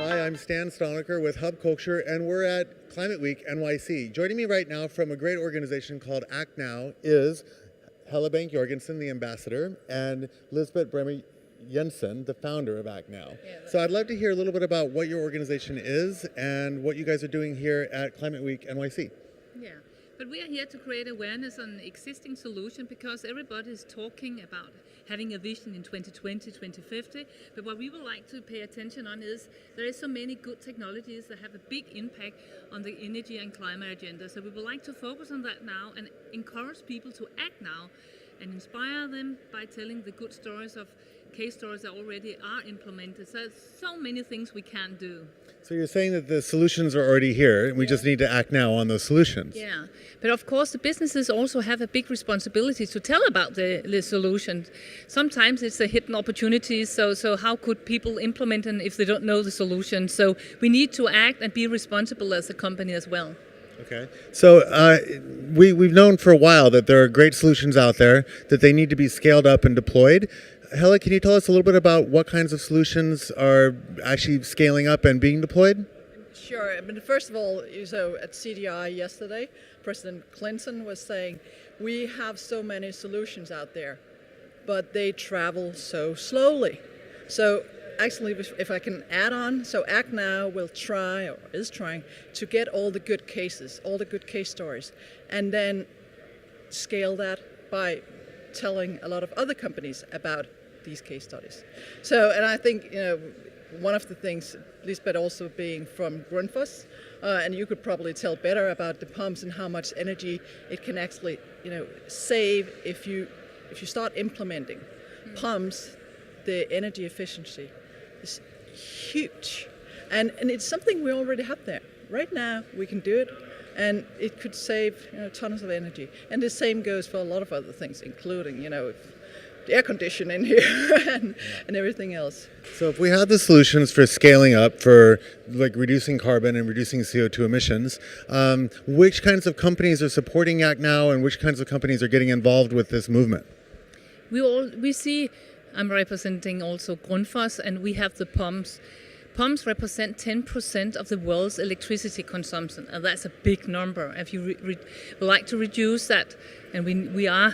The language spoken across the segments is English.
Hi, I'm Stan Stoniker with Hub Culture, and we're at Climate Week NYC. Joining me right now from a great organization called Act Now is Helle Jorgensen, the ambassador, and Lisbet Braemer-Jensen, the founder of Act Now. So I'd love to hear a little bit about what your organization is and what you guys are doing here at Climate Week NYC. Yeah, but we are here to create awareness on existing solutions because everybody is talking about having a vision in 2020, 2050. But what we would like to pay attention on is there is so many good technologies that have a big impact on the energy and climate agenda. So we would like to focus on that now and encourage people to act now and inspire them by telling the good stories of case stories that already are implemented. So there's so many things we can do. So you're saying that the solutions are already here, and we just need to act now on those solutions. Yeah, but of course the businesses also have a big responsibility to tell about the solutions. Sometimes it's a hidden opportunity, so how could people implement it if they don't know the solution? So we need to act and be responsible as a company as well. Okay, so we've known for a while that there are great solutions out there, that they need to be scaled up and deployed. Helle, can you tell us a little bit about what kinds of solutions are actually scaling up and being deployed? Sure. I mean, first of all, so at CDI yesterday, President Clinton was saying, we have so many solutions out there, but they travel so slowly. So actually, if I can add on, so Act Now will try, or is trying, to get all the good cases, all the good case stories, and then scale that by telling a lot of other companies about these case studies. So, and I think, one of the things, Lisbet also being from Grundfos, and you could probably tell better about the pumps and how much energy it can actually, save if you start implementing pumps. The energy efficiency is huge, and it's something we already have there. Right now, we can do it, and it could save tons of energy. And the same goes for a lot of other things, including the air conditioning here and everything else. So if we have the solutions for scaling up, for like reducing carbon and reducing CO2 emissions, which kinds of companies are supporting Act Now, and which kinds of companies are getting involved with this movement? We see, I'm representing also Grundfos, and we have the pumps. Pumps represent 10% of the world's electricity consumption, and that's a big number. If you would like to reduce that, and we are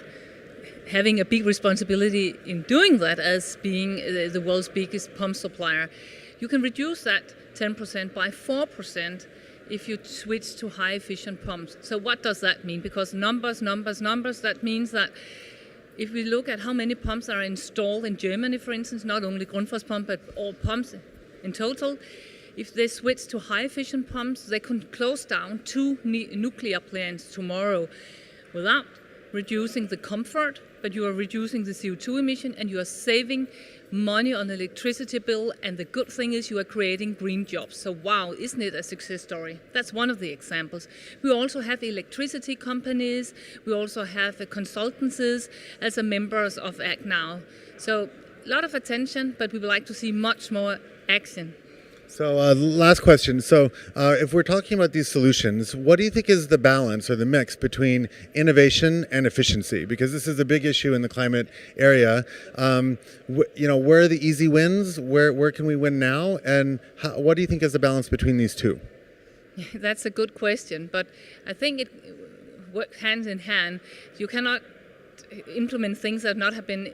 having a big responsibility in doing that as being the world's biggest pump supplier, you can reduce that 10% by 4% if you switch to high-efficient pumps. So what does that mean? Because numbers, that means that if we look at how many pumps are installed in Germany, for instance, not only Grundfos pump, but all pumps in total, if they switch to high-efficient pumps, they can close down 2 nuclear plants tomorrow without reducing the comfort, but you are reducing the CO2 emission, and you are saving money on the electricity bill, and the good thing is you are creating green jobs. So wow, isn't it a success story? That's one of the examples. We also have electricity companies, we also have consultancies as members of Act Now. So a lot of attention, but we would like to see much more action. So last question. So if we're talking about these solutions, what do you think is the balance or the mix between innovation and efficiency? Because this is a big issue in the climate area. Where are the easy wins? Where can we win now? And what do you think is the balance between these two? That's a good question, but I think it works hand in hand. You cannot implement things that not have been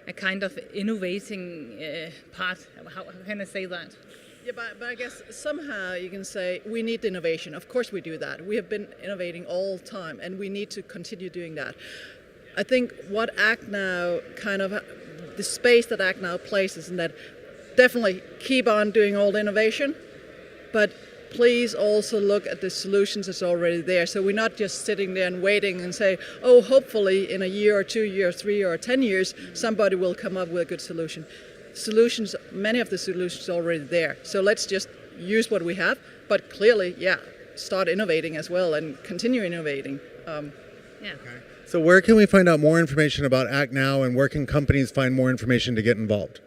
a kind of innovating part. How can I say that? Yeah, but I guess somehow you can say we need innovation. Of course we do that. We have been innovating all the time, and we need to continue doing that. I think what Act Now the space that Act Now places in that, definitely keep on doing all the innovation, but please also look at the solutions that's already there. So we're not just sitting there and waiting and say, oh, hopefully in a year or 2 years, 3 or 10 years, somebody will come up with a good solution. Many of the solutions are already there. So let's just use what we have, but clearly, start innovating as well and continue innovating. Okay. So where can we find out more information about Act Now, and where can companies find more information to get involved?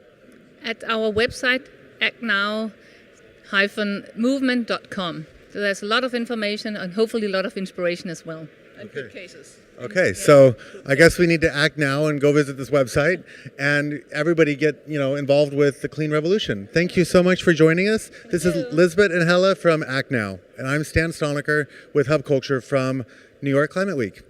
At our website, actnow-movement.com. So there's a lot of information and hopefully a lot of inspiration as well. and good cases. Okay, so I guess we need to act now and go visit this website and everybody get, involved with the clean revolution. Thank you so much for joining us. This is Lisbet and Helle from Act Now, and I'm Stan Stoniker with Hub Culture from New York Climate Week.